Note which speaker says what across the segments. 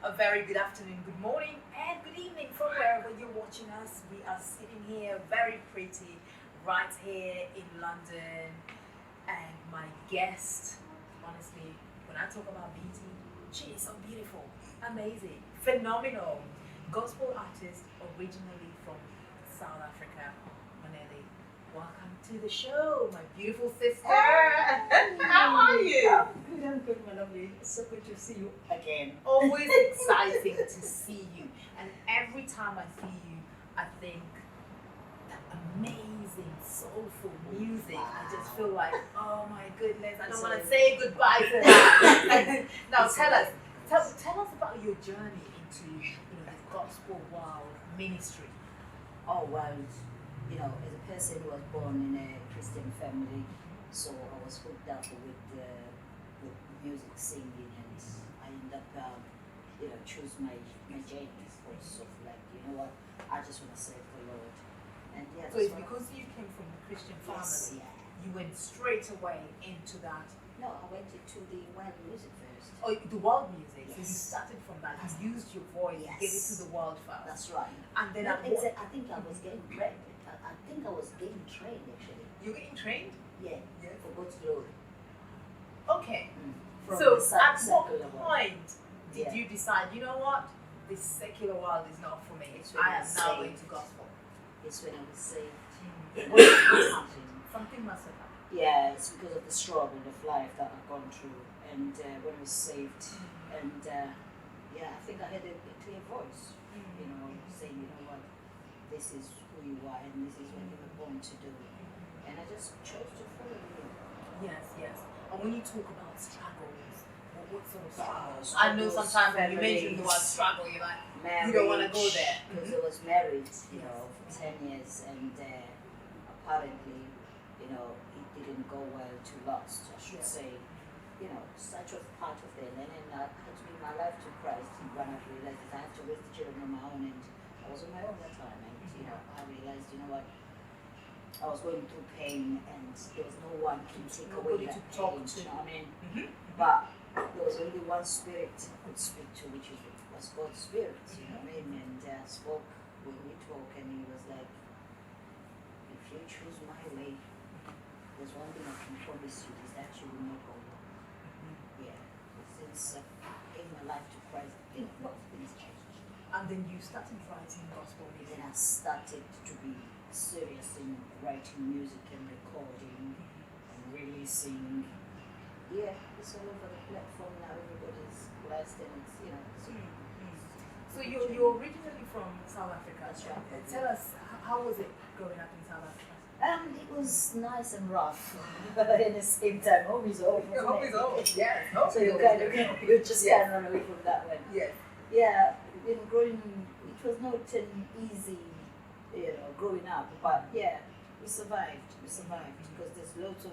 Speaker 1: A very good afternoon, good morning, and good evening from wherever you're watching us. We are sitting here very pretty right here in London, and my guest, honestly, when I talk about beauty, she is so beautiful, amazing, phenomenal. Gospel artist originally from South Africa, Manelli. Welcome to the show, my beautiful sister. How are you?
Speaker 2: I'm good, my lovely. It's so good to see you again.
Speaker 1: Always exciting to see you. And every time I see you, I think that amazing, soulful music. I just feel like, oh my goodness, I don't want to say goodbye to that. Now tell us about your journey into the gospel world ministry.
Speaker 2: Oh, well, as a person who was born in a Christian family, so I was hooked up with music, singing, and I ended up, choose my journey also, like, I just want to serve the Lord. And yeah,
Speaker 1: So it's because you came from a Christian family,
Speaker 2: yes, yeah.
Speaker 1: you went straight away into that.
Speaker 2: No, I went into the wild music first.
Speaker 1: Oh, the world music.
Speaker 2: Yes.
Speaker 1: So you started from that. You used your voice, you gave it to the world first.
Speaker 2: That's right.
Speaker 1: And then
Speaker 2: I think I was getting trained. I think I was getting trained actually.
Speaker 1: You're getting trained?
Speaker 2: Yeah,
Speaker 1: Yes.
Speaker 2: for God's glory.
Speaker 1: Okay.
Speaker 2: From
Speaker 1: So
Speaker 2: the
Speaker 1: at what
Speaker 2: secular world.
Speaker 1: point did
Speaker 2: Yeah.
Speaker 1: you decide, you know what, this secular world is not for me.
Speaker 2: It's when
Speaker 1: I
Speaker 2: I
Speaker 1: am now
Speaker 2: saved.
Speaker 1: into gospel.
Speaker 2: It's when I was saved.
Speaker 1: Mm.
Speaker 2: What's happening?
Speaker 1: Something must have happened.
Speaker 2: Yeah, it's because of the struggle of life that I've gone through, and when I was saved, and I think I had a clear voice, saying, you know what, this is who you are, and this is what you were born to do, and I just chose to follow you.
Speaker 1: Yes. And when you talk about struggles, what sort of struggles?
Speaker 2: Struggles,
Speaker 1: I know sometimes when you mention the
Speaker 2: families,
Speaker 1: word struggle, you're like,
Speaker 2: marriage,
Speaker 1: you don't want to go there.
Speaker 2: because I was married, for 10 years, and apparently, it didn't go well to last, I should say. Such was part of it, and then I had to give my life to Christ when I realized that I have to raise the children on my own, and I was on my own that time, and I realized, what, I was going through pain, and there was no one to take away that pain, you know what I mean? But there was only one spirit I could speak to, which was God's spirit, you know what I mean? And I spoke when we talk, and he was like, if you choose my way, there's one thing I can promise you, is that you will not go wrong. Yeah. Since I gave my life to Christ, I think a lot of things changed.
Speaker 1: And then you started writing gospel music.
Speaker 2: Then I started to be serious in writing music and recording and releasing. Yeah, it's all over the platform now. Everybody's blessed, and it's
Speaker 1: So you're originally from South Africa.
Speaker 2: That's right.
Speaker 1: Tell us, how was it growing up in South Africa?
Speaker 2: It was nice and rough, but at the same time, home is home. isn't
Speaker 1: Home
Speaker 2: it?
Speaker 1: is home. Yes.
Speaker 2: So you just can't run away from that one.
Speaker 1: Yes.
Speaker 2: Yeah, growing, it was not an easy, growing up, but yeah, we survived because there's lots of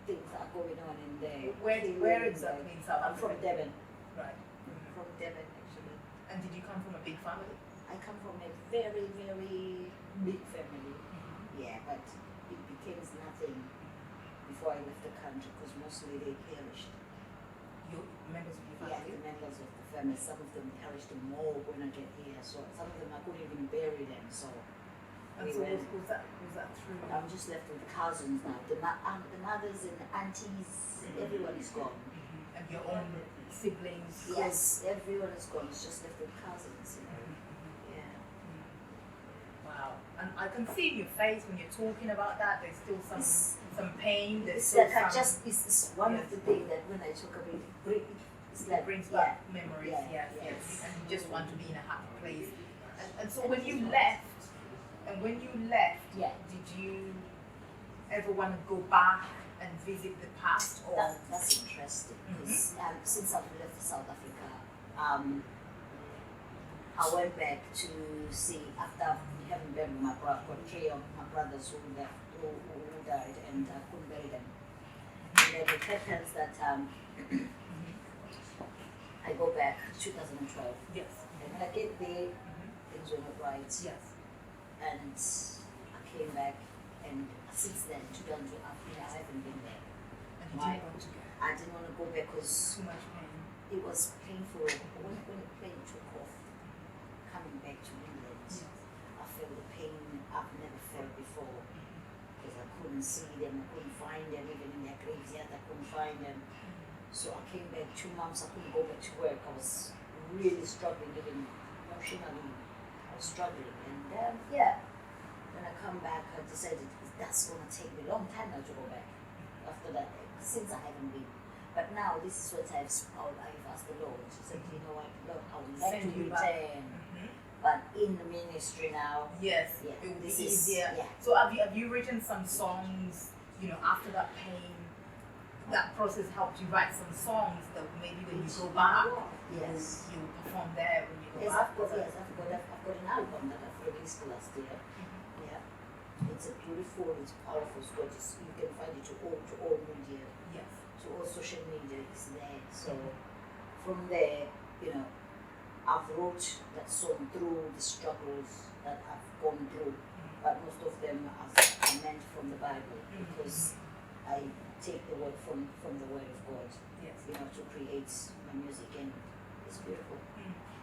Speaker 2: things that are going on in there.
Speaker 1: Where exactly in South
Speaker 2: I'm
Speaker 1: Africa?
Speaker 2: from Devon.
Speaker 1: Right.
Speaker 2: From Devon, actually.
Speaker 1: And did you come from a big family?
Speaker 2: I come from a very, very big family. Yeah, but it became nothing before I left the country because mostly they perished.
Speaker 1: Your members of your
Speaker 2: Yeah,
Speaker 1: family?
Speaker 2: the members of the family, some of them perished more when I get here, so some of them I couldn't even bury them, so
Speaker 1: And so was that through?
Speaker 2: I'm just left with cousins now. The mothers and aunties, everyone is gone.
Speaker 1: And your own siblings?
Speaker 2: Yes, everyone is gone. It's just left with cousins, Yeah.
Speaker 1: Wow. And I can see in your face when you're talking about that, there's still some pain. There's
Speaker 2: It's
Speaker 1: still
Speaker 2: like
Speaker 1: some,
Speaker 2: it's one of the things that when I talk about it, it's
Speaker 1: it
Speaker 2: like
Speaker 1: brings back memories.
Speaker 2: Yeah,
Speaker 1: Yes. And you just want to be in a happy place. And so when you left,
Speaker 2: yeah.
Speaker 1: did you ever want to go back and visit the past? Or
Speaker 2: That's interesting because since I've left South Africa, I went back to see after having buried my brother. I've got three of my brothers who left, who died, and I couldn't bury them. And then it happens that I go back 2012.
Speaker 1: yes.
Speaker 2: And when I get there, things were not right.
Speaker 1: Yes.
Speaker 2: And I came back, and since then, 2012, I haven't been there.
Speaker 1: And you
Speaker 2: Why?
Speaker 1: didn't want to go.
Speaker 2: I didn't want to go back because
Speaker 1: Too much pain.
Speaker 2: it was painful when the plane took off, coming back to England.
Speaker 1: Yes.
Speaker 2: I felt the pain I've never felt before because I couldn't see them, I couldn't find them, even in their graveyard I couldn't find them. So I came back 2 months, I couldn't go back to work. I was really struggling, even emotionally. I was struggling, and when I come back, I decided that's gonna take me a long time now to go back. After that, since I haven't been. But now this is what I've asked the Lord. He said, you know what, Lord, I would like
Speaker 1: Send
Speaker 2: to
Speaker 1: you back.
Speaker 2: return, but in the ministry now.
Speaker 1: Yes,
Speaker 2: Yeah,
Speaker 1: it will be
Speaker 2: this is-
Speaker 1: easier.
Speaker 2: yeah.
Speaker 1: So have you written some songs, after that pain, that process helped you write some songs that maybe when you go back,
Speaker 2: Yes.
Speaker 1: you perform there when you go
Speaker 2: Yes,
Speaker 1: back?
Speaker 2: I've got an album that I've released last year. Yeah, it's a beautiful, it's powerful, it's gorgeous. You can find it to all media,
Speaker 1: Yes.
Speaker 2: to all social media. It's there. So from there, I've wrote that song through the struggles that I've gone through, but most of them are meant from the Bible because I take the word from the Word of God,
Speaker 1: Yes.
Speaker 2: to create my music, and it's beautiful.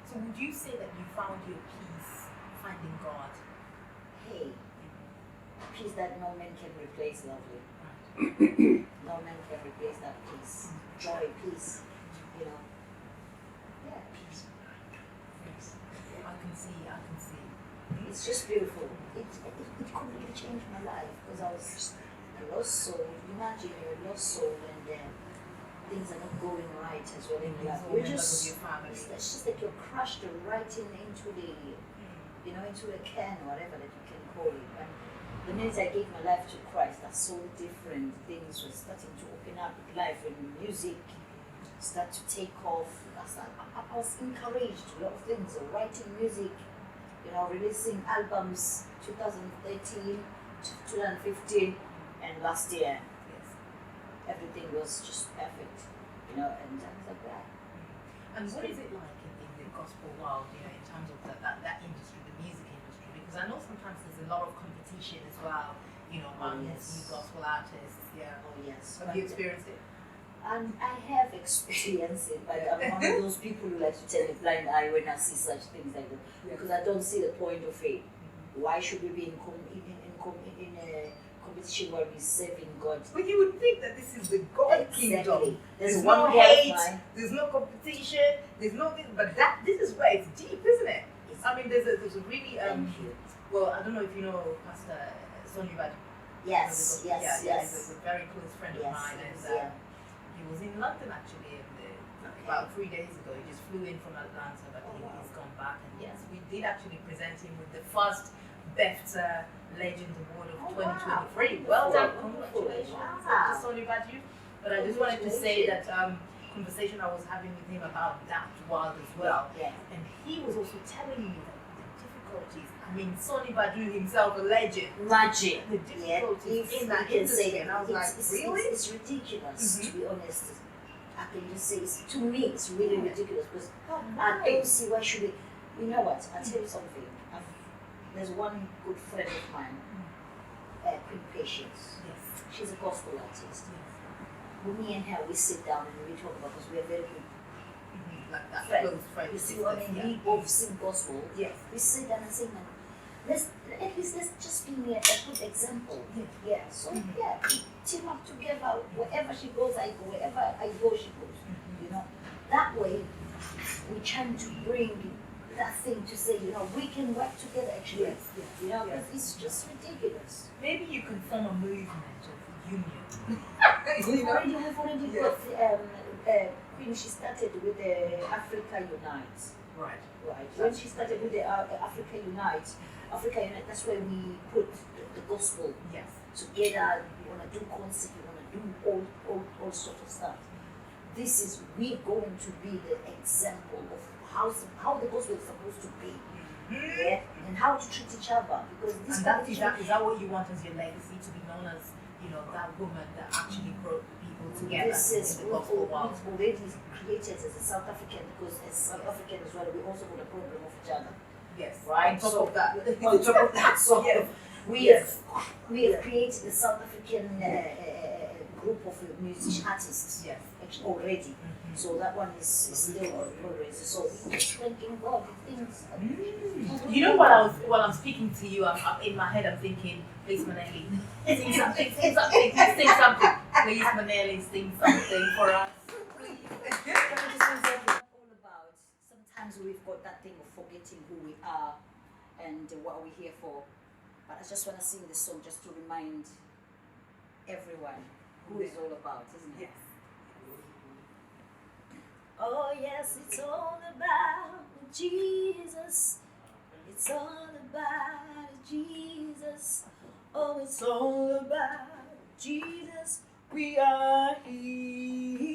Speaker 1: So would you say that you found your peace finding God?
Speaker 2: Hey, peace that no man can replace, lovely.
Speaker 1: Right.
Speaker 2: No man can replace that peace. Joy, peace, Yeah, peace.
Speaker 1: Yes. I can see.
Speaker 2: It's just beautiful. It completely changed my life because I was a lost soul. Imagine you're a lost soul and things are not going right as well in your life. You're just,
Speaker 1: your family.
Speaker 2: it's just like you're crushed right into the, into a can, whatever that you can call it. And the minute I gave my life to Christ, I saw different things were starting to open up in life, and music start to take off. I was encouraged, a lot of things, writing music, releasing albums 2013, 2015, and last year.
Speaker 1: Yes.
Speaker 2: Everything was just perfect, and I was like that.
Speaker 1: And what is it like in the gospel world, in terms of that industry, the music industry? Because I know sometimes there's a lot of competition as well, among
Speaker 2: yes.
Speaker 1: new gospel artists. Yeah.
Speaker 2: Oh yes.
Speaker 1: Have you experienced it?
Speaker 2: I have experienced it, but I'm one of those people who like to turn a blind eye when I see such things like that, because I don't see the point of it. Why should we be in a competition where we're serving God?
Speaker 1: But you would think that this is the God kingdom. There's no
Speaker 2: one
Speaker 1: hate,
Speaker 2: God,
Speaker 1: there's no competition, there's no this, but this is where it's deep, isn't it? I mean, there's a really
Speaker 2: Thank you.
Speaker 1: well, I don't know if you know Pastor Sonny Bad.
Speaker 2: Yes.
Speaker 1: He's a very close friend of mine, and he was in London actually about 3 days ago. He just flew in from Atlanta, but he's gone back. And yes, we did actually present him with the first BEFTA Legend Award of 2023. Well done, congratulations, to Sonny Badu. But I just wanted to say that conversation I was having with him about that world as well. And he was also telling me that the difficulties, I mean, Sonny Badu himself, a legend.
Speaker 2: Imagine.
Speaker 1: The difficulties in that industry, and I was like, really?
Speaker 2: It's ridiculous, to be honest. I can just say, to me, it's really ridiculous because I don't see why should we. You know what? I'll tell you something. There's one good friend of mine, Queen Patience.
Speaker 1: Yes.
Speaker 2: She's a gospel artist. When me and her, we sit down and we talk about, because we are very good
Speaker 1: Like that
Speaker 2: friends.
Speaker 1: close friend.
Speaker 2: You see what I mean? We both sing gospel.
Speaker 1: Yes.
Speaker 2: We sit down and sing, and let's just be a good example. Yeah. So team up together. Wherever she goes, I go. Wherever I go, she goes. That way we trying to bring that thing to say, we can work together actually. Yes. It's just ridiculous.
Speaker 1: Maybe you can form a movement of union.
Speaker 2: We've already got Queen. She started with the Africa Unite.
Speaker 1: Right.
Speaker 2: When she started with the Africa Unite, that's where we put the gospel together. You want to do concert, you want to do all sorts of stuff. We're going to be the example of how the gospel is supposed to be. And how to treat each other, because this
Speaker 1: is that what you want as your legacy, to be known as that woman that actually brought people together?
Speaker 2: This is what we've already created as a South African, because as South African as well, we also got a problem of each other.
Speaker 1: Yes.
Speaker 2: Right.
Speaker 1: On top of that.
Speaker 2: On top of that, so we have created a South African group of musician artists.
Speaker 1: Yes.
Speaker 2: Actually already. So that one is still always. So we just thanking God for things.
Speaker 1: You know what I was while I'm speaking to you, I'm in my head I'm thinking, please Manelli, sing something, sing something, sing something. Please Manelli, sing something for us. Please.
Speaker 2: All about. Sometimes we've got that thing of forgetting who we are and what we're here for. But I just want to sing this song just to remind everyone who it's all about, isn't it?
Speaker 1: Yes.
Speaker 2: Oh yes, it's all about Jesus. It's all about Jesus. Oh, it's all about Jesus. We are here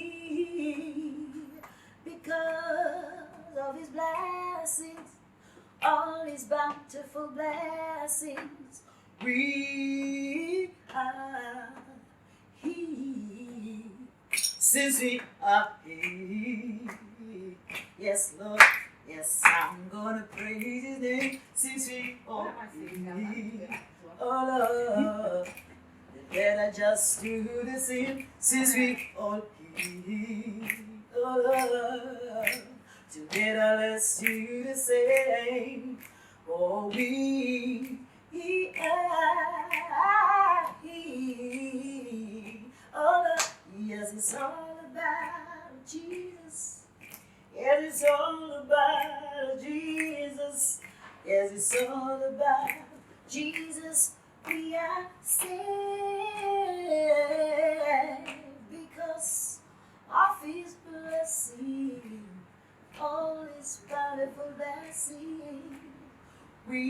Speaker 2: because of His blessings, all His bountiful blessings. We are here since we are here. Yes, Lord. Yes, I'm gonna praise His name since we are here. Oh Lord, let I just do the same since we all here. Oh Lord, together let's do the same. Oh, we are here. Oh Lord, yes, it's all about Jesus. Yes, it's all about Jesus. Yes, it's all about Jesus. We are saved because of His blessing, all His bountiful blessing. We